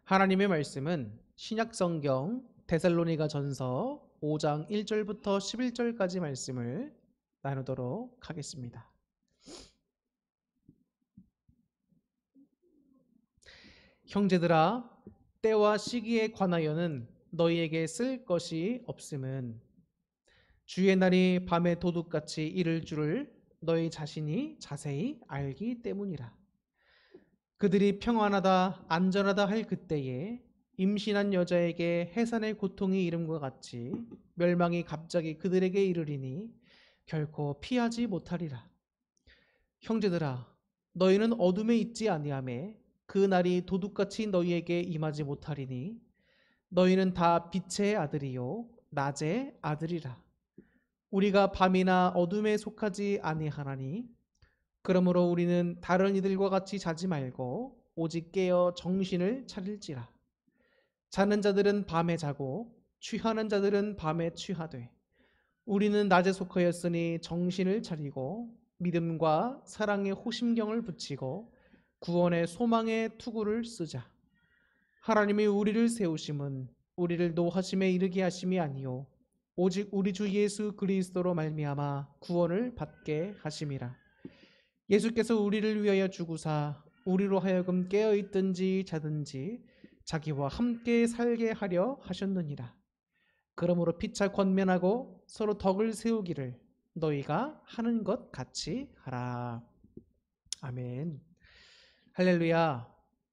하나님의 말씀은 신약성경 데살로니가 전서 5장 1절부터 11절까지 말씀을 나누도록 하겠습니다. 형제들아, 때와 시기에 관하여는 너희에게 쓸 것이 없음은 주의 날이 밤의 도둑같이 이를 줄을 너희 자신이 자세히 알기 때문이라. 그들이 평안하다 안전하다 할 그때에 임신한 여자에게 해산의 고통이 이름과 같이 멸망이 갑자기 그들에게 이르리니 결코 피하지 못하리라. 형제들아, 너희는 어둠에 있지 아니하매 그 날이 도둑같이 너희에게 임하지 못하리니 너희는 다 빛의 아들이요 낮의 아들이라. 우리가 밤이나 어둠에 속하지 아니하나니 그러므로 우리는 다른 이들과 같이 자지 말고 오직 깨어 정신을 차릴지라. 자는 자들은 밤에 자고 취하는 자들은 밤에 취하되 우리는 낮에 속하였으니 정신을 차리고 믿음과 사랑의 호심경을 붙이고 구원의 소망의 투구를 쓰자. 하나님이 우리를 세우심은 우리를 노하심에 이르게 하심이 아니요 오직 우리 주 예수 그리스도로 말미암아 구원을 받게 하심이라. 예수께서 우리를 위하여 죽으사 우리로 하여금 깨어 있든지 자든지 자기와 함께 살게 하려 하셨느니라. 그러므로 피차 권면하고 서로 덕을 세우기를 너희가 하는 것 같이 하라. 아멘. 할렐루야.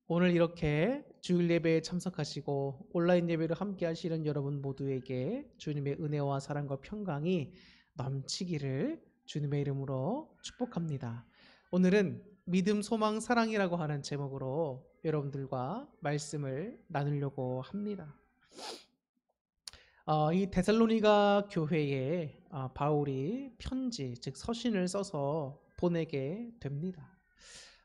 오늘 이렇게 주일 예배에 참석하시고 온라인 예배를 함께 하시는 여러분 모두에게 주님의 은혜와 사랑과 평강이 넘치기를 주님의 이름으로 축복합니다. 오늘은 믿음, 소망, 사랑이라고 하는 제목으로 여러분들과 말씀을 나누려고 합니다. 이 데살로니가 교회에 바울이 편지, 즉 서신을 써서 보내게 됩니다.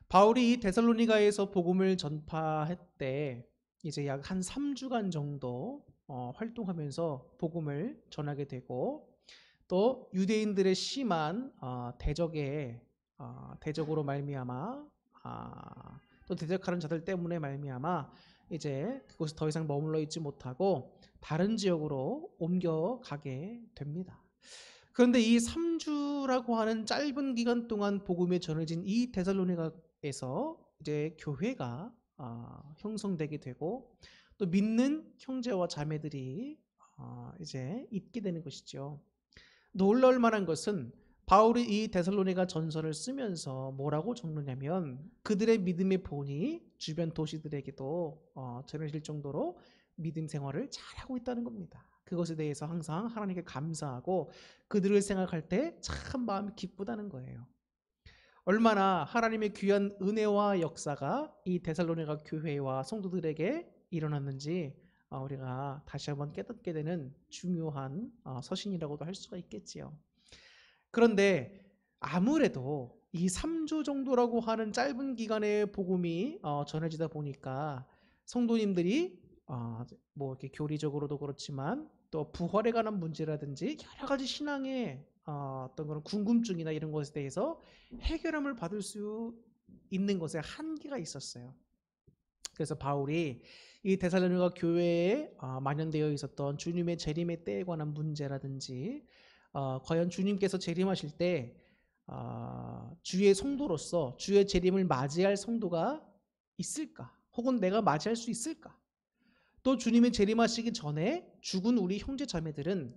바울이 이 데살로니가에서 복음을 전파했대 이제 약 한 3주간 정도 활동하면서 복음을 전하게 되고 또 유대인들의 심한 대적으로 말미암아 또 대적하는 자들 때문에 말미암아 이제 그곳에 더 이상 머물러 있지 못하고 다른 지역으로 옮겨가게 됩니다. 그런데 이 3주라고 하는 짧은 기간 동안 복음이 전해진 이 데살로니가에서 이제 교회가 형성되게 되고 또 믿는 형제와 자매들이 이제 있게 되는 것이죠. 놀라울 만한 것은 바울이 이 데살로니가 전서를 쓰면서 뭐라고 적느냐면 그들의 믿음의 본이 주변 도시들에게도 전해질 정도로 믿음 생활을 잘하고 있다는 겁니다. 그것에 대해서 항상 하나님께 감사하고 그들을 생각할 때 참 마음이 기쁘다는 거예요. 얼마나 하나님의 귀한 은혜와 역사가 이 데살로니가 교회와 성도들에게 일어났는지 우리가 다시 한번 깨닫게 되는 중요한 서신이라고도 할 수가 있겠지요. 그런데 아무래도 이 3주 정도라고 하는 짧은 기간의 복음이 전해지다 보니까 성도님들이 뭐 이렇게 교리적으로도 그렇지만 또 부활에 관한 문제라든지 여러 가지 신앙의 어떤 그런 궁금증이나 이런 것에 대해서 해결함을 받을 수 있는 것에 한계가 있었어요. 그래서 바울이 이 데살로니가 교회에 만연되어 있었던 주님의 재림의 때에 관한 문제라든지 과연 주님께서 재림하실 때 주의 성도로서 주의 재림을 맞이할 성도가 있을까? 혹은 내가 맞이할 수 있을까? 또 주님의 재림하시기 전에 죽은 우리 형제 자매들은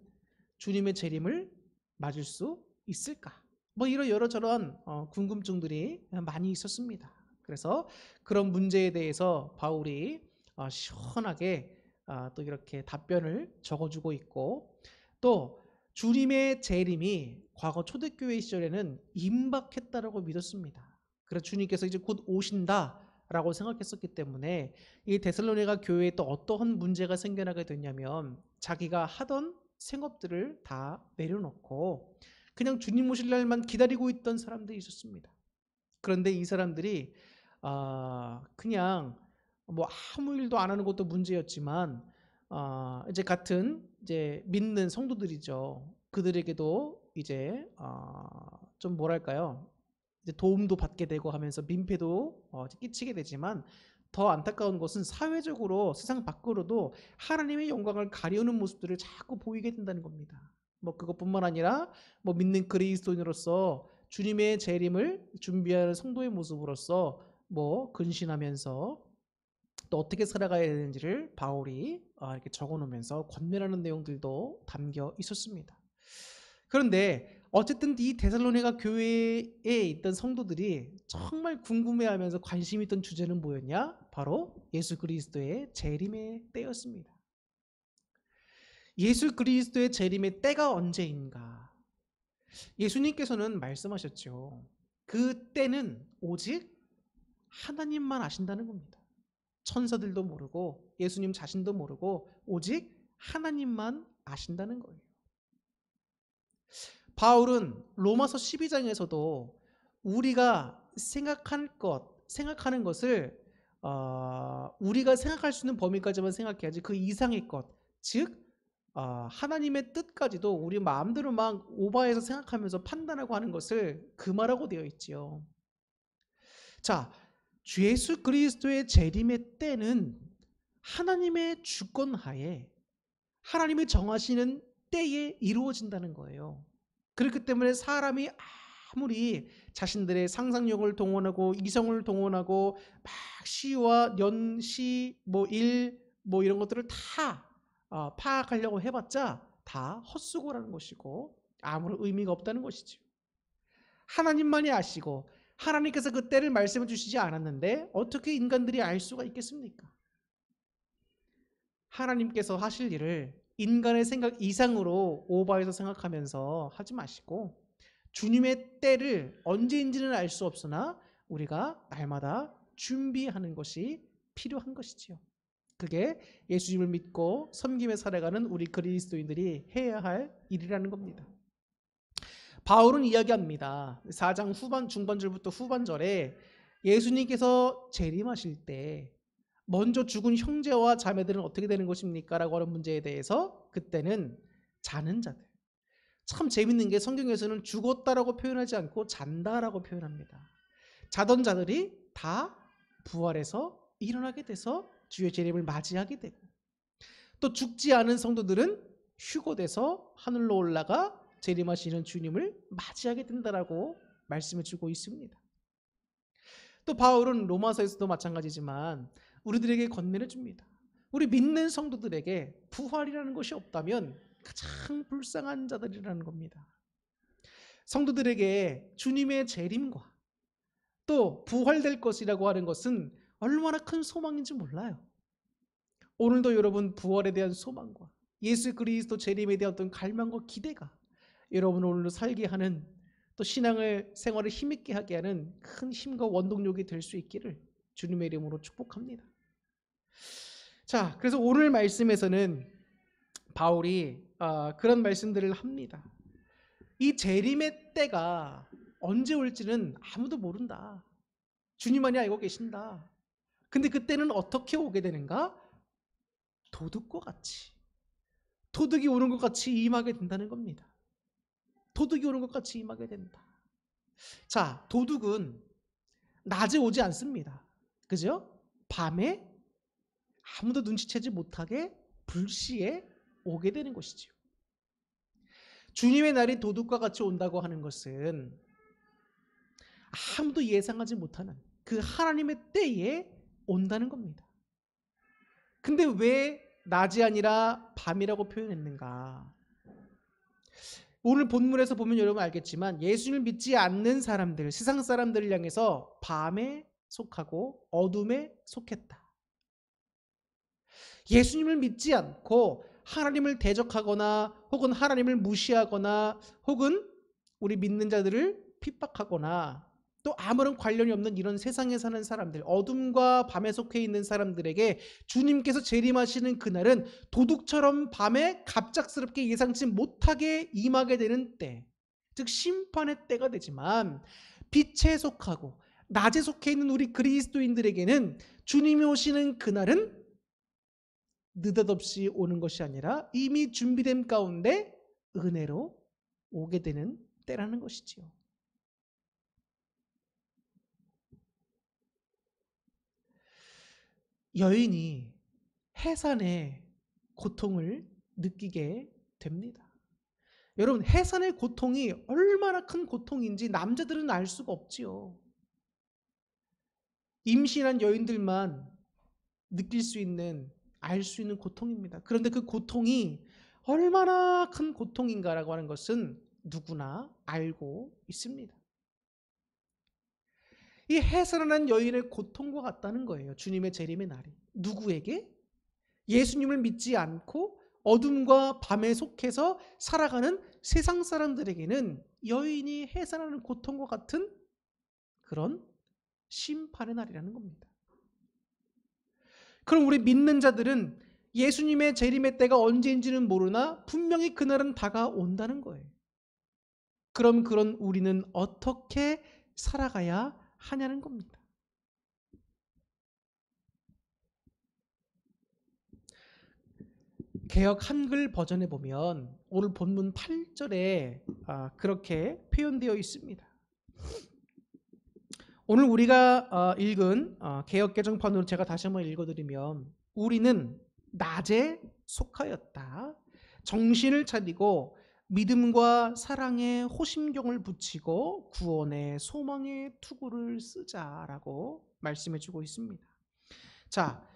주님의 재림을 맞을 수 있을까? 뭐 이런 여러저러한 궁금증들이 많이 있었습니다. 그래서 그런 문제에 대해서 바울이 시원하게 또 이렇게 답변을 적어주고 있고 또 주님의 재림이 과거 초대교회 시절에는 임박했다라고 믿었습니다. 그래서 주님께서 이제 곧 오신다라고 생각했었기 때문에 이 데살로니가 교회에 또 어떠한 문제가 생겨나게 됐냐면 자기가 하던 생업들을 다 내려놓고 그냥 주님 오실 날만 기다리고 있던 사람들이 있었습니다. 그런데 이 사람들이 그냥 뭐 아무 일도 안 하는 것도 문제였지만 이제 같은 이제 믿는 성도들이죠. 그들에게도 이제 좀 뭐랄까요? 이제 도움도 받게 되고 하면서 민폐도 끼치게 되지만 더 안타까운 것은 사회적으로 세상 밖으로도 하나님의 영광을 가리우는 모습들을 자꾸 보이게 된다는 겁니다. 뭐 그것뿐만 아니라 뭐 믿는 그리스도인으로서 주님의 재림을 준비하는 성도의 모습으로서 뭐 근신하면서 또 어떻게 살아가야 되는지를 바울이 이렇게 적어놓으면서 권면하는 내용들도 담겨 있었습니다. 그런데 어쨌든 이 데살로니가 교회에 있던 성도들이 정말 궁금해하면서 관심 있던 주제는 뭐였냐? 바로 예수 그리스도의 재림의 때였습니다. 예수 그리스도의 재림의 때가 언제인가? 예수님께서는 말씀하셨죠. 그 때는 오직 하나님만 아신다는 겁니다. 천사들도 모르고 예수님 자신도 모르고 오직 하나님만 아신다는 거예요. 바울은 로마서 12장에서도 우리가 생각하는 것을 우리가 생각할 수 있는 범위까지만 생각해야지 그 이상의 것, 즉 하나님의 뜻까지도 우리 마음대로 막 오버해서 생각하면서 판단하고 하는 것을 금하라고 되어 있지요. 자, 주 예수 그리스도의 재림의 때는 하나님의 주권하에 하나님이 정하시는 때에 이루어진다는 거예요. 그렇기 때문에 사람이 아무리 자신들의 상상력을 동원하고 이성을 동원하고 막 시와 연시 일 이런 것들을 다 파악하려고 해봤자 다 헛수고라는 것이고 아무런 의미가 없다는 것이죠. 하나님만이 아시고 하나님께서 그 때를 말씀해 주시지 않았는데 어떻게 인간들이 알 수가 있겠습니까? 하나님께서 하실 일을 인간의 생각 이상으로 오버해서 생각하면서 하지 마시고 주님의 때를 언제인지는 알 수 없으나 우리가 날마다 준비하는 것이 필요한 것이지요. 그게 예수님을 믿고 섬김에 살아가는 우리 그리스도인들이 해야 할 일이라는 겁니다. 바울은 이야기합니다. 4장 중반절부터 후반절에 예수님께서 재림하실 때 먼저 죽은 형제와 자매들은 어떻게 되는 것입니까? 라고 하는 문제에 대해서 그때는 자는 자들. 참 재밌는 게 성경에서는 죽었다라고 표현하지 않고 잔다라고 표현합니다. 자던 자들이 다 부활해서 일어나게 돼서 주의 재림을 맞이하게 되고 또 죽지 않은 성도들은 휴거돼서 하늘로 올라가 재림하시는 주님을 맞이하게 된다라고 말씀해 주고 있습니다. 또 바울은 로마서에서도 마찬가지지만 우리들에게 권면해 줍니다. 우리 믿는 성도들에게 부활이라는 것이 없다면 가장 불쌍한 자들이라는 겁니다. 성도들에게 주님의 재림과 또 부활될 것이라고 하는 것은 얼마나 큰 소망인지 몰라요. 오늘도 여러분 부활에 대한 소망과 예수 그리스도 재림에 대한 어떤 갈망과 기대가 여러분 오늘도 살게 하는 또 신앙을 생활을 힘있게 하게 하는 큰 힘과 원동력이 될 수 있기를 주님의 이름으로 축복합니다. 자, 그래서 오늘 말씀에서는 바울이 그런 말씀들을 합니다. 이 재림의 때가 언제 올지는 아무도 모른다. 주님만이 알고 계신다. 근데 그때는 어떻게 오게 되는가? 도둑과 같이. 도둑이 오는 것 같이 임하게 된다는 겁니다. 도둑이 오는 것 같이 임하게 된다. 자, 도둑은 낮에 오지 않습니다. 그죠? 밤에 아무도 눈치채지 못하게 불시에 오게 되는 것이죠. 주님의 날이 도둑과 같이 온다고 하는 것은 아무도 예상하지 못하는 그 하나님의 때에 온다는 겁니다. 근데 왜 낮이 아니라 밤이라고 표현했는가? 오늘 본문에서 보면 여러분 알겠지만 예수님을 믿지 않는 사람들, 세상 사람들을 향해서 밤에 속하고 어둠에 속했다. 예수님을 믿지 않고 하나님을 대적하거나 혹은 하나님을 무시하거나 혹은 우리 믿는 자들을 핍박하거나 또 아무런 관련이 없는 이런 세상에 사는 사람들, 어둠과 밤에 속해 있는 사람들에게 주님께서 재림하시는 그날은 도둑처럼 밤에 갑작스럽게 예상치 못하게 임하게 되는 때, 즉 심판의 때가 되지만 빛에 속하고 낮에 속해 있는 우리 그리스도인들에게는 주님이 오시는 그날은 느닷없이 오는 것이 아니라 이미 준비된 가운데 은혜로 오게 되는 때라는 것이지요. 여인이 해산의 고통을 느끼게 됩니다. 여러분, 해산의 고통이 얼마나 큰 고통인지 남자들은 알 수가 없지요. 임신한 여인들만 느낄 수 있는, 알 수 있는 고통입니다. 그런데 그 고통이 얼마나 큰 고통인가라고 하는 것은 누구나 알고 있습니다. 이 해산하는 여인의 고통과 같다는 거예요. 주님의 재림의 날이. 누구에게? 예수님을 믿지 않고 어둠과 밤에 속해서 살아가는 세상 사람들에게는 여인이 해산하는 고통과 같은 그런 심판의 날이라는 겁니다. 그럼 우리 믿는 자들은 예수님의 재림의 때가 언제인지는 모르나 분명히 그날은 다가온다는 거예요. 그럼 그런 우리는 어떻게 살아가야 하냐는 겁니다. 개역 한글 버전에 보면 오늘 본문 8절에 그렇게 표현되어 있습니다. 오늘 우리가 읽은 개역 개정판으로 제가 다시 한번 읽어드리면, 우리는 낮에 속하였다. 정신을 차리고 믿음과 사랑에 호심경을 붙이고 구원의 소망의 투구를 쓰자라고 말씀해 주고 있습니다. 자,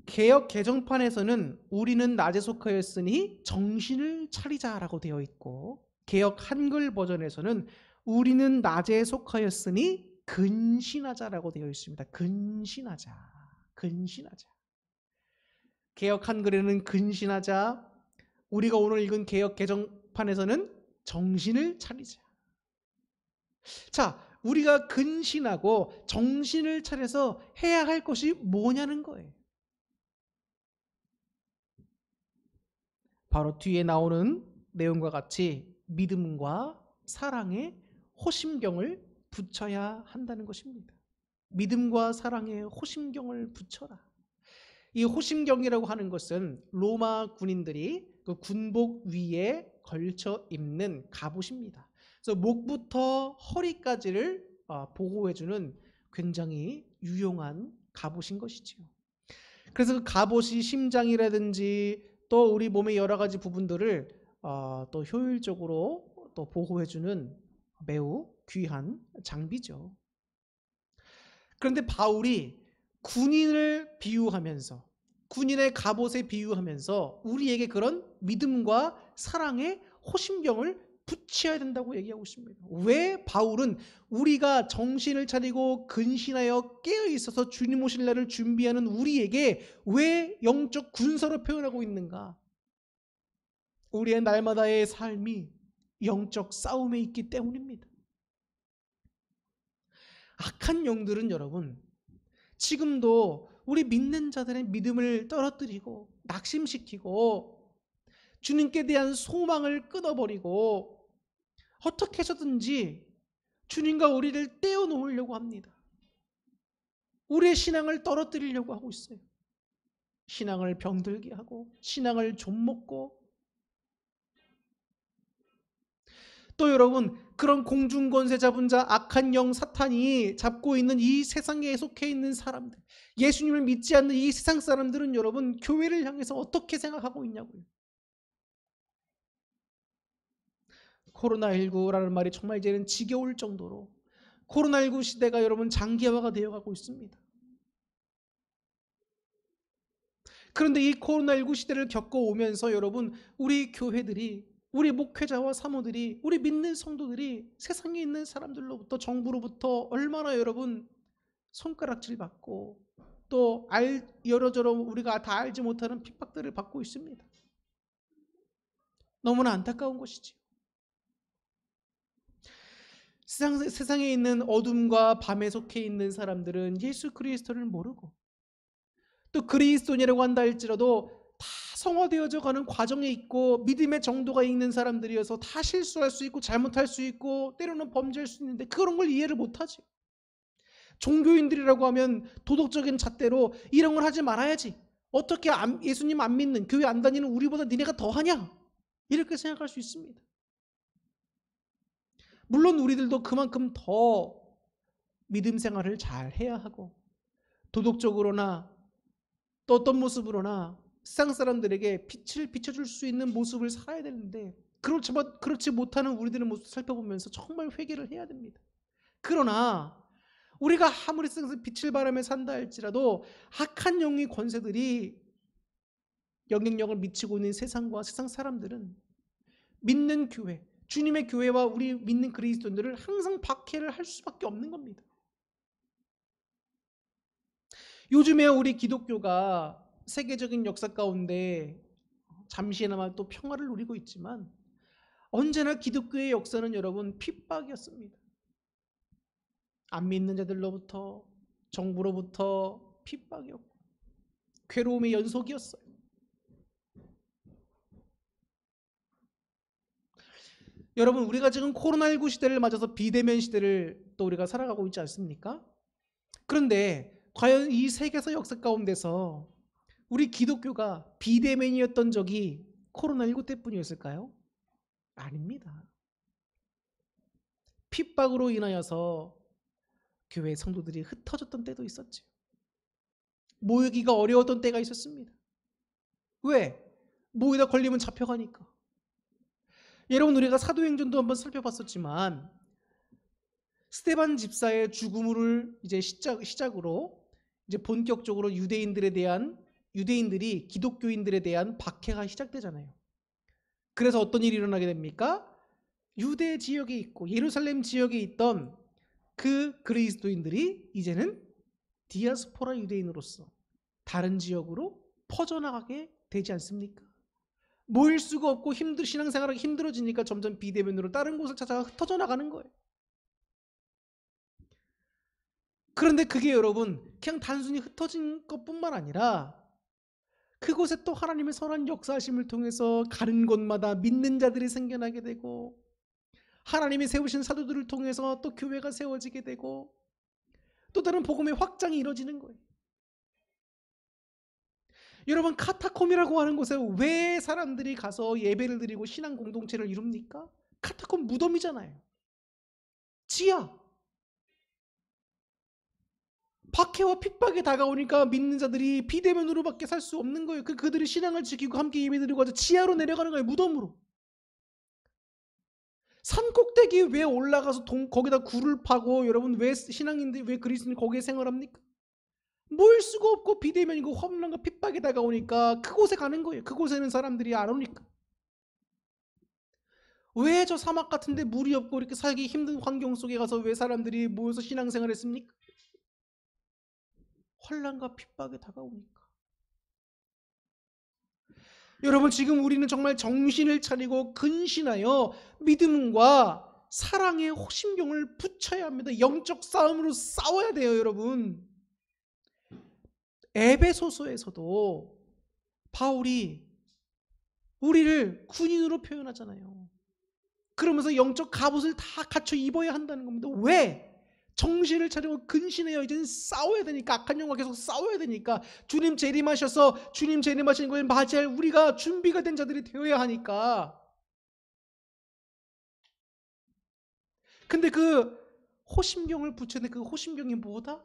개역 개정판에서는 우리는 낮에 속하였으니 정신을 차리자라고 되어 있고, 개역 한글 버전에서는 우리는 낮에 속하였으니 근신하자라고 되어 있습니다. 근신하자. 근신하자. 개역 한글에는 근신하자, 우리가 오늘 읽은 개역 개정판에서는 정신을 차리자. 자, 우리가 근신하고 정신을 차려서 해야 할 것이 뭐냐는 거예요. 바로 뒤에 나오는 내용과 같이 믿음과 사랑에 호심경을 붙여야 한다는 것입니다. 믿음과 사랑에 호심경을 붙여라. 이 호심경이라고 하는 것은 로마 군인들이 그 군복 위에 걸쳐 입는 갑옷입니다. 그래서 목부터 허리까지를 보호해주는 굉장히 유용한 갑옷인 것이지요. 그래서 그 갑옷이 심장이라든지 또 우리 몸의 여러 가지 부분들을 또 효율적으로 또 보호해주는 매우 귀한 장비죠. 그런데 바울이 군인을 비유하면서, 군인의 갑옷에 비유하면서 우리에게 그런 믿음과 사랑의 호심경을 붙여야 된다고 얘기하고 있습니다. 왜 바울은 우리가 정신을 차리고 근신하여 깨어 있어서 주님 오실 날을 준비하는 우리에게 왜 영적 군사로 표현하고 있는가? 우리의 날마다의 삶이 영적 싸움에 있기 때문입니다. 악한 영들은 여러분, 지금도 우리 믿는 자들의 믿음을 떨어뜨리고 낙심시키고 주님께 대한 소망을 끊어버리고 어떻게 해서든지 주님과 우리를 떼어놓으려고 합니다. 우리의 신앙을 떨어뜨리려고 하고 있어요. 신앙을 병들게 하고 신앙을 좀먹고, 또 여러분, 그런 공중권세 잡은 자, 악한 영 사탄이 잡고 있는 이 세상에 속해 있는 사람들, 예수님을 믿지 않는 이 세상 사람들은 여러분 교회를 향해서 어떻게 생각하고 있냐고요. 코로나19라는 말이 정말 이제는 지겨울 정도로 코로나19 시대가 여러분 장기화가 되어가고 있습니다. 그런데 이 코로나19 시대를 겪어오면서 여러분, 우리 교회들이, 우리 목회자와 사모들이, 우리 믿는 성도들이 세상에 있는 사람들로부터, 정부로부터 얼마나 여러분 손가락질 받고 또 여러저런 우리가 다 알지 못하는 핍박들을 받고 있습니다. 너무나 안타까운 것이지. 세상에 있는 어둠과 밤에 속해 있는 사람들은 예수 그리스도를 모르고, 또 그리스도인이라고 한다 할지라도 다 성화되어져 가는 과정에 있고 믿음의 정도가 있는 사람들이어서 다 실수할 수 있고 잘못할 수 있고 때로는 범죄할 수 있는데 그런 걸 이해를 못하지. 종교인들이라고 하면 도덕적인 잣대로 이런 걸 하지 말아야지, 어떻게 예수님 안 믿는, 교회 안 다니는 우리보다 니네가 더하냐, 이렇게 생각할 수 있습니다. 물론 우리들도 그만큼 더 믿음 생활을 잘 해야 하고 도덕적으로나 또 어떤 모습으로나 세상 사람들에게 빛을 비춰줄 수 있는 모습을 살아야 되는데 그렇지 못하는 우리들의 모습을 살펴보면서 정말 회개를 해야 됩니다. 그러나 우리가 아무리 세상에서 빛을 발하며 산다 할지라도 악한 영의 권세들이 영향력을 미치고 있는 세상과 세상 사람들은 믿는 교회, 주님의 교회와 우리 믿는 그리스도인들을 항상 박해를 할 수밖에 없는 겁니다. 요즘에 우리 기독교가 세계적인 역사 가운데 잠시나마 또 평화를 누리고 있지만 언제나 기독교의 역사는 여러분 핍박이었습니다. 안 믿는 자들로부터, 정부로부터 핍박이었고 괴로움의 연속이었어요. 여러분, 우리가 지금 코로나19 시대를 맞아서 비대면 시대를 또 우리가 살아가고 있지 않습니까? 그런데 과연 이 세계사 역사 가운데서 우리 기독교가 비대면이었던 적이 코로나19 때뿐이었을까요? 아닙니다. 핍박으로 인하여서 교회 성도들이 흩어졌던 때도 있었죠. 모이기가 어려웠던 때가 있었습니다. 왜? 모이다 걸리면 잡혀가니까. 여러분, 우리가 사도행전도 한번 살펴봤었지만 스데반 집사의 죽음을 이제 시작으로 이제 본격적으로 유대인들이 기독교인들에 대한 박해가 시작되잖아요. 그래서 어떤 일이 일어나게 됩니까? 유대 지역에 있고 예루살렘 지역에 있던 그 그리스도인들이 이제는 디아스포라 유대인으로서 다른 지역으로 퍼져나가게 되지 않습니까? 모일 수가 없고 신앙생활하기 힘들어지니까 점점 비대면으로 다른 곳을 찾아가 흩어져 나가는 거예요. 그런데 그게 여러분 그냥 단순히 흩어진 것뿐만 아니라 그곳에 또 하나님의 선한 역사하심을 통해서 가는 곳마다 믿는 자들이 생겨나게 되고 하나님이 세우신 사도들을 통해서 또 교회가 세워지게 되고 또 다른 복음의 확장이 이루어지는 거예요. 여러분, 카타콤이라고 하는 곳에 왜 사람들이 가서 예배를 드리고 신앙 공동체를 이룹니까? 카타콤 무덤이잖아요. 지하. 박해와 핍박에 다가오니까 믿는 자들이 비대면으로밖에 살 수 없는 거예요. 그들이 신앙을 지키고 함께 예배드리고 가서 지하로 내려가는 거예요. 무덤으로. 산 꼭대기에 왜 올라가서 거기다 굴을 파고 여러분 왜 신앙인들 왜 그리스도인이 거기에 생활합니까? 모일 수가 없고 비대면이고 험난과 핍박에 다가오니까 그곳에 가는 거예요. 그곳에는 사람들이 안 오니까. 왜 저 사막 같은데 물이 없고 이렇게 살기 힘든 환경 속에 가서 왜 사람들이 모여서 신앙생활을 했습니까? 환난과 핍박에 다가오니까. 여러분, 지금 우리는 정말 정신을 차리고 근신하여 믿음과 사랑의 호심경을 붙여야 합니다. 영적 싸움으로 싸워야 돼요, 여러분. 에베소서에서도 바울이 우리를 군인으로 표현하잖아요. 그러면서 영적 갑옷을 다 갖춰 입어야 한다는 겁니다. 왜? 정신을 차리고 근신해요. 이제는 싸워야 되니까. 악한 영과 계속 싸워야 되니까. 주님 재림하셔서 주님 재림하시는 걸 맞이할 우리가 준비가 된 자들이 되어야 하니까. 근데 그 호심경을 붙였는데 그 호심경이 뭐다?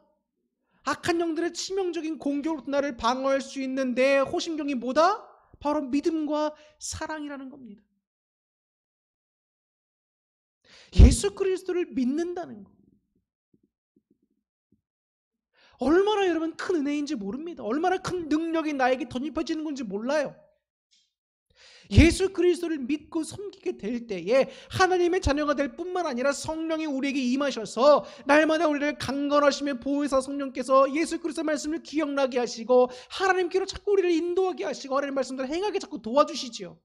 악한 영들의 치명적인 공격으로부터 나를 방어할 수 있는 내 호심경이 뭐다? 바로 믿음과 사랑이라는 겁니다. 예수 그리스도를 믿는다는 것. 얼마나 여러분 큰 은혜인지 모릅니다. 얼마나 큰 능력이 나에게 덧입혀지는 건지 몰라요. 예수 그리스도를 믿고 섬기게 될 때에 하나님의 자녀가 될 뿐만 아니라 성령이 우리에게 임하셔서 날마다 우리를 강건하시며 보혜사 성령께서 예수 그리스도의 말씀을 기억나게 하시고 하나님께로 자꾸 우리를 인도하게 하시고 하나님의 말씀대로 행하게 자꾸 도와주시지요.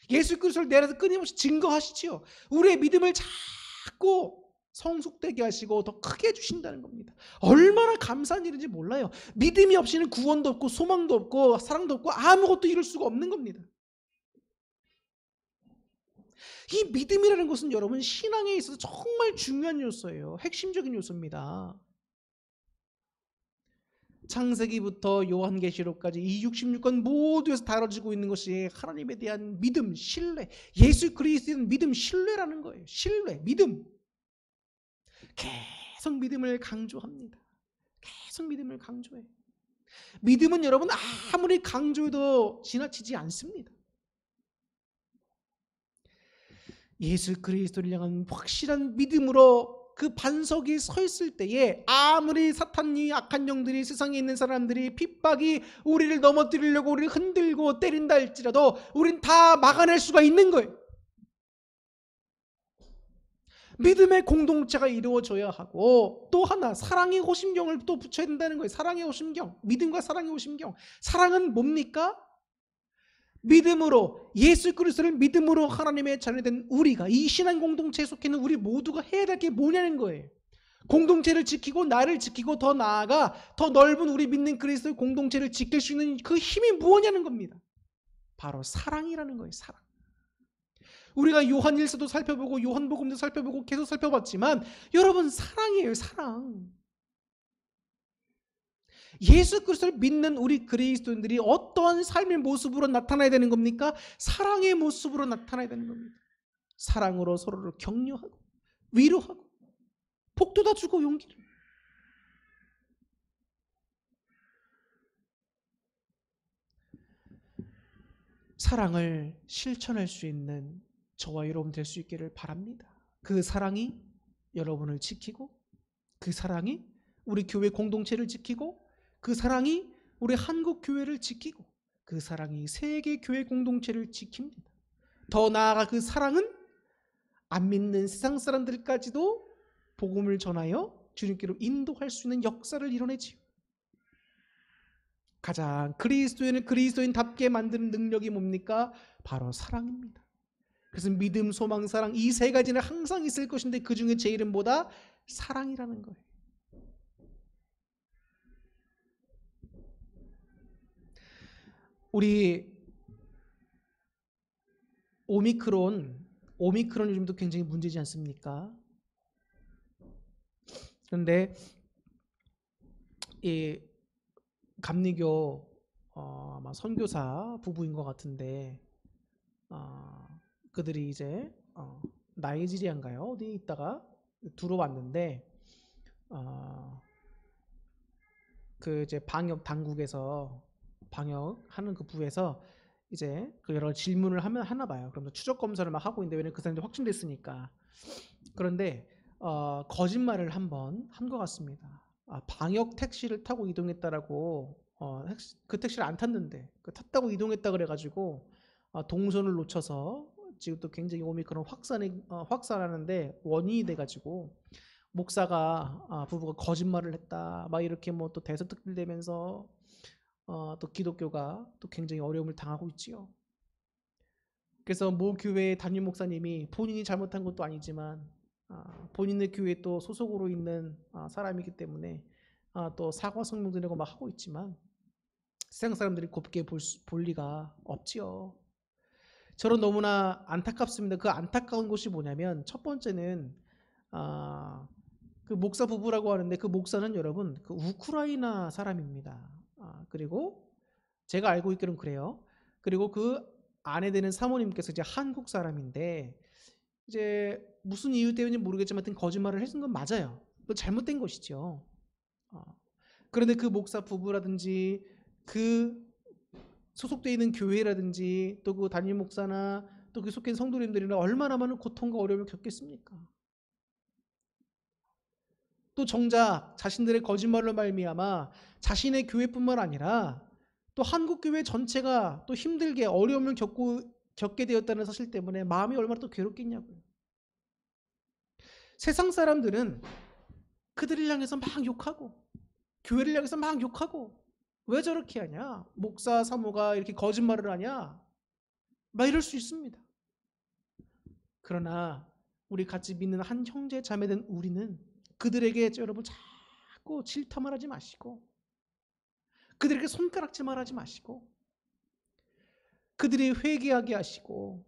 예수 그리스도를 내 안에서 끊임없이 증거하시지요. 우리의 믿음을 자꾸 성숙되게 하시고 더 크게 해주신다는 겁니다. 얼마나 감사한 일인지 몰라요. 믿음이 없이는 구원도 없고 소망도 없고 사랑도 없고 아무것도 이룰 수가 없는 겁니다. 이 믿음이라는 것은 여러분 신앙에 있어서 정말 중요한 요소예요. 핵심적인 요소입니다. 창세기부터 요한계시록까지 이 66권 모두에서 다뤄지고 있는 것이 하나님에 대한 믿음, 신뢰, 예수 그리스도에 대한 믿음, 신뢰라는 거예요. 신뢰, 믿음. 계속 믿음을 강조합니다. 계속 믿음을 강조해. 믿음은 여러분 아무리 강조해도 지나치지 않습니다. 예수 그리스도를 향한 확실한 믿음으로 그 반석이 서 있을 때에 아무리 사탄이 악한 영들이 세상에 있는 사람들이 핍박이 우리를 넘어뜨리려고 우리를 흔들고 때린다 할지라도 우린 다 막아낼 수가 있는 거예요. 믿음의 공동체가 이루어져야 하고 또 하나 사랑의 호심경을 또 붙여야 된다는 거예요. 사랑의 호심경, 믿음과 사랑의 호심경. 사랑은 뭡니까? 믿음으로 예수 그리스도를 믿음으로 하나님의 자녀된 우리가 이 신앙 공동체에 속해 있는 우리 모두가 해야 될 게 뭐냐는 거예요. 공동체를 지키고 나를 지키고 더 나아가 더 넓은 우리 믿는 그리스도의 공동체를 지킬 수 있는 그 힘이 무엇냐는 겁니다. 바로 사랑이라는 거예요. 사랑. 우리가 요한일서도 살펴보고 요한복음도 살펴보고 계속 살펴봤지만 여러분 사랑이에요. 사랑. 예수 그리스도를 믿는 우리 그리스도인들이 어떠한 삶의 모습으로 나타나야 되는 겁니까? 사랑의 모습으로 나타나야 되는 겁니다. 사랑으로 서로를 격려하고 위로하고 복돋아 주고 용기를. 사랑을 실천할 수 있는 저와 여러분 될 수 있기를 바랍니다. 그 사랑이 여러분을 지키고 그 사랑이 우리 교회 공동체를 지키고 그 사랑이 우리 한국 교회를 지키고 그 사랑이 세계 교회 공동체를 지킵니다. 더 나아가 그 사랑은 안 믿는 세상 사람들까지도 복음을 전하여 주님께로 인도할 수 있는 역사를 이뤄내지요. 가장 그리스도인을 그리스도인답게 만드는 능력이 뭡니까? 바로 사랑입니다. 그래서 믿음, 소망, 사랑 이 세 가지는 항상 있을 것인데 그 중에 제일은 뭐다? 사랑이라는 거예요. 우리 오미크론 요즘도 굉장히 문제지 않습니까? 그런데 이 감리교 아마 선교사 부부인 것 같은데 그들이 이제 나이지리아인가요? 어디 있다가 들어왔는데 그 이제 방역 당국에서 방역하는 그 부에서 이제 그 여러 질문을 하나 봐요. 그러면서 추적 검사를 막 하고 있는데 왜냐면 그 사람들이 확진됐으니까. 그런데 거짓말을 한번 한 것 같습니다. 방역 택시를 타고 이동했다라고 그 택시를 안 탔는데 그 탔다고 이동했다 그래가지고 동선을 놓쳐서 지금 또 굉장히 오미크론 확산하는데 원인이 돼가지고 목사가 부부가 거짓말을 했다 막 이렇게 뭐 또 대서특필되면서 또 기독교가 또 굉장히 어려움을 당하고 있지요. 그래서 모 교회의 담임 목사님이 본인이 잘못한 것도 아니지만 본인의 교회에 또 소속으로 있는 사람이기 때문에 또 사과 성명도 내고 막 하고 있지만 세상 사람들이 곱게 볼 리가 없지요. 저는 너무나 안타깝습니다. 그 안타까운 것이 뭐냐면 첫 번째는 그 목사 부부라고 하는데 그 목사는 여러분 그 우크라이나 사람입니다. 그리고 제가 알고 있기로는 그래요. 그리고 그 아내 되는 사모님께서 이제 한국 사람인데 이제 무슨 이유 때문인지 모르겠지만 하여튼 거짓말을 해준 건 맞아요. 그 잘못된 것이죠. 그런데 그 목사 부부라든지 그 소속되어 있는 교회라든지 또 그 담임 목사나 또 그 속해 있는 성도님들이나 얼마나 많은 고통과 어려움을 겪겠습니까? 또 정작 자신들의 거짓말로 말미암아 자신의 교회뿐만 아니라 또 한국 교회 전체가 또 힘들게 어려움을 겪게 되었다는 사실 때문에 마음이 얼마나 또 괴롭겠냐고요. 세상 사람들은 그들을 향해서 막 욕하고 교회를 향해서 막 욕하고 왜 저렇게 하냐? 목사 사모가 이렇게 거짓말을 하냐? 막 이럴 수 있습니다. 그러나 우리 같이 믿는 한 형제 자매된 우리는 그들에게 여러분 자꾸 질타만 하지 마시고 그들에게 손가락질만 하지 마시고 그들이 회개하게 하시고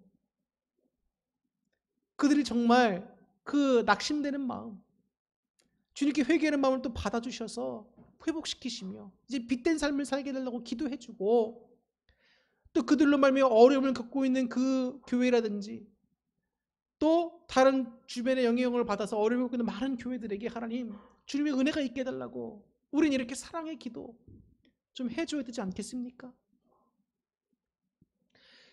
그들이 정말 그 낙심되는 마음 주님께 회개하는 마음을 또 받아주셔서 회복시키시며 이제 빛된 삶을 살게 되려고 기도해주고 또 그들로 말미암아 어려움을 겪고 있는 그 교회라든지 또 다른 주변의 영향을 받아서 어려움을 겪고 있는 많은 교회들에게 하나님 주님의 은혜가 있게 해달라고 우린 이렇게 사랑의 기도 좀 해줘야 되지 않겠습니까?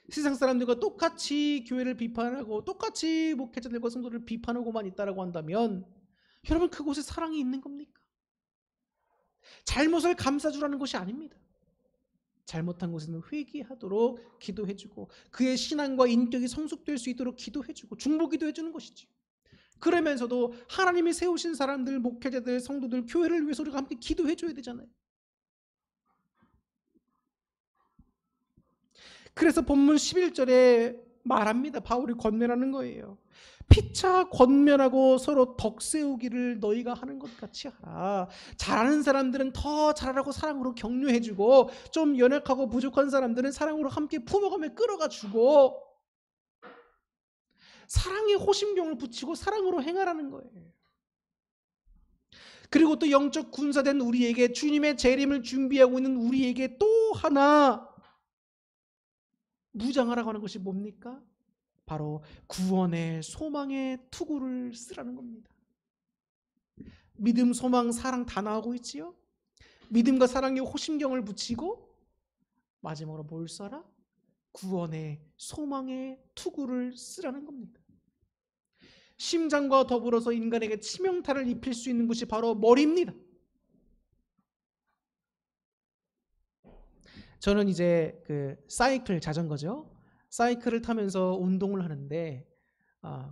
세상 사람들과 똑같이 교회를 비판하고 똑같이 목회자들과 성도를 비판하고만 있다라고 한다면 여러분 그곳에 사랑이 있는 겁니까? 잘못을 감싸주라는 것이 아닙니다. 잘못한 곳에는 회개하도록 기도해주고 그의 신앙과 인격이 성숙될 수 있도록 기도해주고 중보기도 해주는 것이죠. 그러면서도 하나님이 세우신 사람들, 목회자들, 성도들, 교회를 위해서 우리가 함께 기도해줘야 되잖아요. 그래서 본문 11절에 말합니다. 바울이 권면하는 거예요. 피차 권면하고 서로 덕세우기를 너희가 하는 것 같이 하라. 잘하는 사람들은 더 잘하라고 사랑으로 격려해주고 좀 연약하고 부족한 사람들은 사랑으로 함께 품어가며 끌어가주고 사랑의 호심경을 붙이고 사랑으로 행하라는 거예요. 그리고 또 영적 군사된 우리에게 주님의 재림을 준비하고 있는 우리에게 또 하나 무장하라고 하는 것이 뭡니까? 바로 구원의 소망의 투구를 쓰라는 겁니다. 믿음, 소망, 사랑 다 나오고 있지요. 믿음과 사랑의 호심경을 붙이고 마지막으로 뭘 써라? 구원의 소망의 투구를 쓰라는 겁니다. 심장과 더불어서 인간에게 치명타를 입힐 수 있는 것이 바로 머리입니다. 저는 이제 그 사이클 자전거죠. 사이클을 타면서 운동을 하는데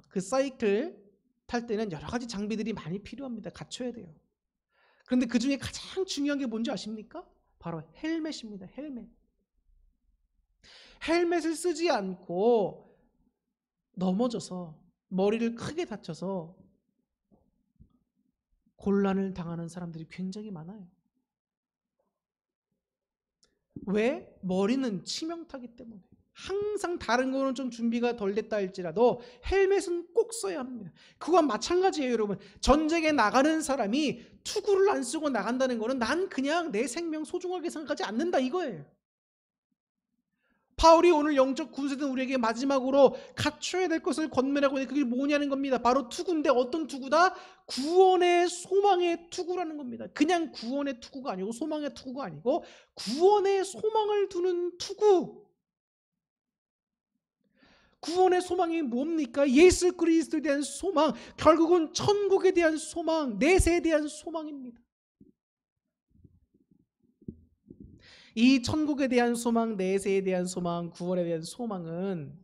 그 사이클 탈 때는 여러 가지 장비들이 많이 필요합니다. 갖춰야 돼요. 그런데 그 중에 가장 중요한 게 뭔지 아십니까? 바로 헬멧입니다. 헬멧. 헬멧을 쓰지 않고 넘어져서 머리를 크게 다쳐서 곤란을 당하는 사람들이 굉장히 많아요. 왜? 머리는 치명타기 때문에. 항상 다른 거는 좀 준비가 덜 됐다 할지라도 헬멧은 꼭 써야 합니다. 그건 마찬가지예요, 여러분. 전쟁에 나가는 사람이 투구를 안 쓰고 나간다는 거는 난 그냥 내 생명 소중하게 생각하지 않는다 이거예요. 바울이 오늘 영적 군사된 우리에게 마지막으로 갖춰야 될 것을 권면하고 있는데 그게 뭐냐는 겁니다. 바로 투구인데 어떤 투구다? 구원의 소망의 투구라는 겁니다. 그냥 구원의 투구가 아니고 소망의 투구가 아니고 구원의 소망을 두는 투구. 구원의 소망이 뭡니까? 예수 그리스도에 대한 소망, 결국은 천국에 대한 소망, 내세에 대한 소망입니다. 이 천국에 대한 소망, 내세에 대한 소망, 구원에 대한 소망은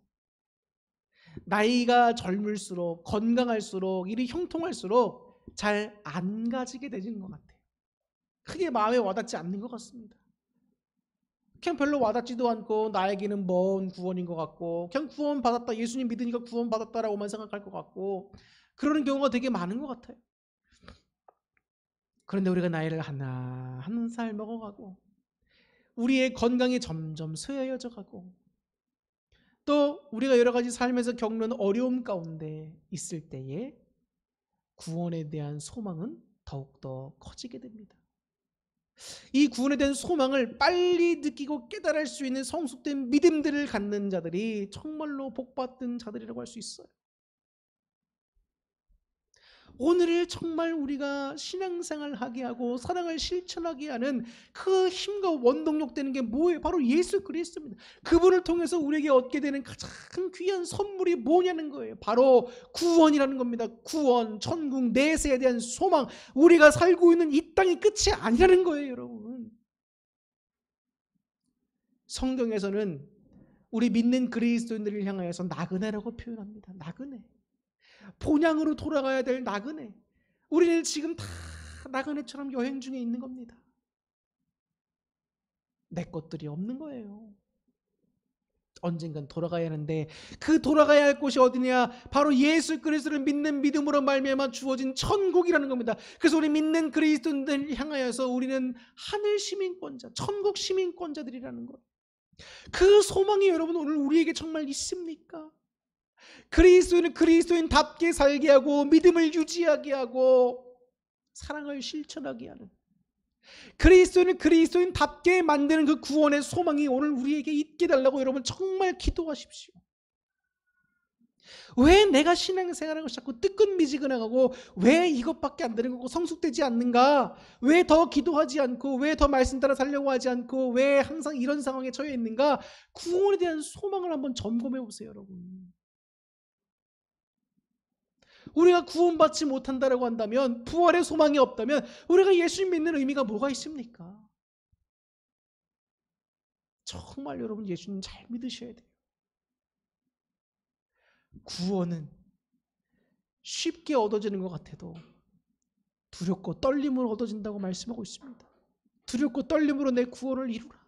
나이가 젊을수록 건강할수록 일이 형통할수록 잘 안 가지게 되는 것 같아요. 크게 마음에 와닿지 않는 것 같습니다. 그냥 별로 와닿지도 않고 나에게는 먼 구원인 것 같고 그냥 구원 받았다, 예수님 믿으니까 구원 받았다라고만 생각할 것 같고 그러는 경우가 되게 많은 것 같아요. 그런데 우리가 나이를 하나 한 살 먹어가고 우리의 건강이 점점 쇠해져 가고 또 우리가 여러 가지 삶에서 겪는 어려움 가운데 있을 때에 구원에 대한 소망은 더욱더 커지게 됩니다. 이 구원에 대한 소망을 빨리 느끼고 깨달을 수 있는 성숙된 믿음들을 갖는 자들이 정말로 복받은 자들이라고 할 수 있어요. 오늘을 정말 우리가 신앙생활하게 하고 사랑을 실천하게 하는 그 힘과 원동력 되는 게 뭐예요? 바로 예수 그리스도입니다. 그분을 통해서 우리에게 얻게 되는 가장 귀한 선물이 뭐냐는 거예요. 바로 구원이라는 겁니다. 구원, 천국, 내세에 대한 소망. 우리가 살고 있는 이 땅이 끝이 아니라는 거예요, 여러분. 성경에서는 우리 믿는 그리스도인들을 향하여서 나그네라고 표현합니다. 나그네. 본향으로 돌아가야 될 나그네. 우리는 지금 다 나그네처럼 여행 중에 있는 겁니다. 내 것들이 없는 거예요. 언젠간 돌아가야 하는데 그 돌아가야 할 곳이 어디냐? 바로 예수 그리스도를 믿는 믿음으로 말미암아 주어진 천국이라는 겁니다. 그래서 우리 믿는 그리스도인들을 향하여서 우리는 하늘 시민권자, 천국 시민권자들이라는 거예요. 그 소망이 여러분 오늘 우리에게 정말 있습니까? 그리스도인은 그리스도인답게 살게 하고 믿음을 유지하게 하고 사랑을 실천하게 하는 그리스도인은 그리스도인답게 만드는 그 구원의 소망이 오늘 우리에게 있게 달라고 여러분 정말 기도하십시오. 왜 내가 신앙생활하고 자꾸 뜨끈미지근하고 왜 이것밖에 안 되는 거고 성숙되지 않는가? 왜 더 기도하지 않고 왜 더 말씀 따라 살려고 하지 않고 왜 항상 이런 상황에 처해 있는가? 구원에 대한 소망을 한번 점검해 보세요, 여러분. 우리가 구원받지 못한다라고 한다면, 부활의 소망이 없다면 우리가 예수님 믿는 의미가 뭐가 있습니까? 정말 여러분 예수님 잘 믿으셔야 돼요. 구원은 쉽게 얻어지는 것 같아도 두렵고 떨림으로 얻어진다고 말씀하고 있습니다. 두렵고 떨림으로 내 구원을 이루라.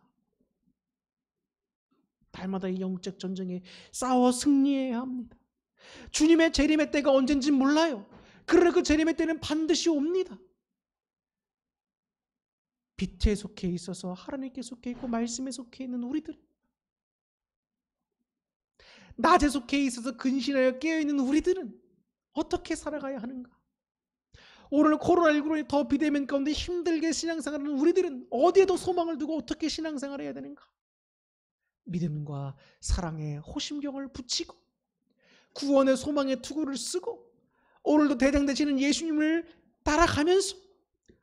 날마다 이 영적 전쟁에 싸워 승리해야 합니다. 주님의 재림의 때가 언젠지 몰라요. 그러나 그 재림의 때는 반드시 옵니다. 빛에 속해 있어서 하나님께 속해 있고 말씀에 속해 있는 우리들, 낮에 속해 있어서 근신하여 깨어있는 우리들은 어떻게 살아가야 하는가? 오늘 코로나19로 더 비대면 가운데 힘들게 신앙생활하는 우리들은 어디에 더 소망을 두고 어떻게 신앙생활을 해야 되는가? 믿음과 사랑의 호심경을 붙이고 구원의 소망의 투구를 쓰고 오늘도 대장 되시는 예수님을 따라가면서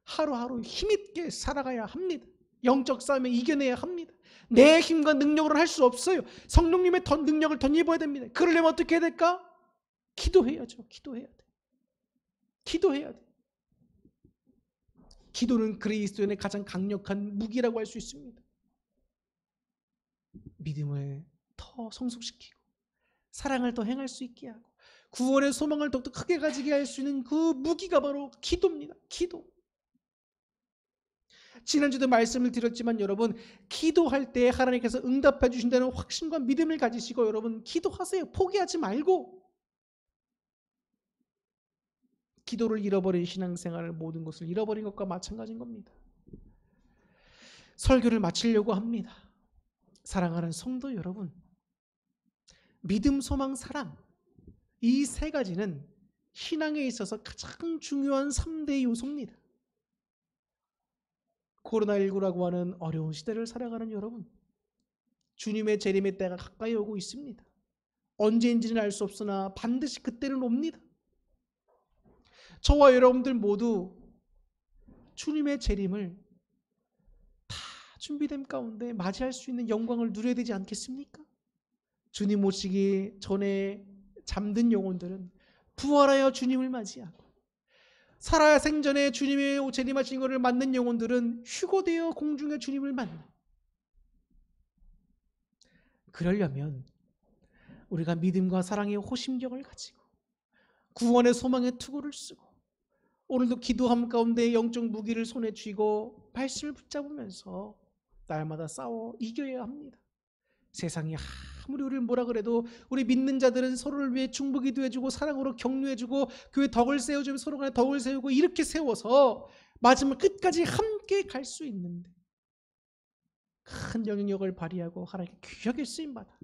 하루하루 힘있게 살아가야 합니다. 영적 싸움에 이겨내야 합니다. 내 힘과 능력으로는 할 수 없어요. 성령님의 능력을 덧입어야 됩니다. 그러려면 어떻게 해야 될까? 기도해야죠. 기도해야 돼. 기도해야 돼. 기도는 그리스도인의 가장 강력한 무기라고 할 수 있습니다. 믿음을 더 성숙시키고 사랑을 더 행할 수 있게 하고 구원의 소망을 더욱더 크게 가지게 할 수 있는 그 무기가 바로 기도입니다. 기도. 지난주도 말씀을 드렸지만 여러분, 기도할 때 하나님께서 응답해 주신다는 확신과 믿음을 가지시고 여러분 기도하세요. 포기하지 말고. 기도를 잃어버린 신앙생활을 모든 것을 잃어버린 것과 마찬가지인 겁니다. 설교를 마치려고 합니다. 사랑하는 성도 여러분, 믿음, 소망, 사랑, 이 세 가지는 신앙에 있어서 가장 중요한 3대 요소입니다. 코로나19라고 하는 어려운 시대를 살아가는 여러분, 주님의 재림의 때가 가까이 오고 있습니다. 언제인지는 알 수 없으나 반드시 그때는 옵니다. 저와 여러분들 모두 주님의 재림을 다 준비된 가운데 맞이할 수 있는 영광을 누려야 되지 않겠습니까? 주님 오시기 전에 잠든 영혼들은 부활하여 주님을 맞이하고 살아 생전에 주님의 재림하신 것을 맞는 영혼들은 휴거되어 공중에 주님을 만나. 그러려면 우리가 믿음과 사랑의 호심경을 가지고 구원의 소망의 투구를 쓰고 오늘도 기도함 가운데 영적 무기를 손에 쥐고 말씀을 붙잡으면서 날마다 싸워 이겨야 합니다. 세상이 아무리 우리를 뭐라 그래도 우리 믿는 자들은 서로를 위해 중보기도 해주고 사랑으로 격려해주고 교회 덕을 세워주면 서로 간에 덕을 세우고 이렇게 세워서 마지막 끝까지 함께 갈 수 있는데 큰 영향력을 발휘하고 하나님께 귀하게 쓰임받아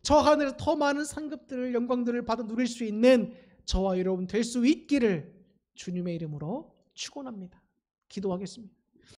저 하늘에서 더 많은 상급들을 영광들을 받아 누릴 수 있는 저와 여러분 될 수 있기를 주님의 이름으로 축원합니다. 기도하겠습니다.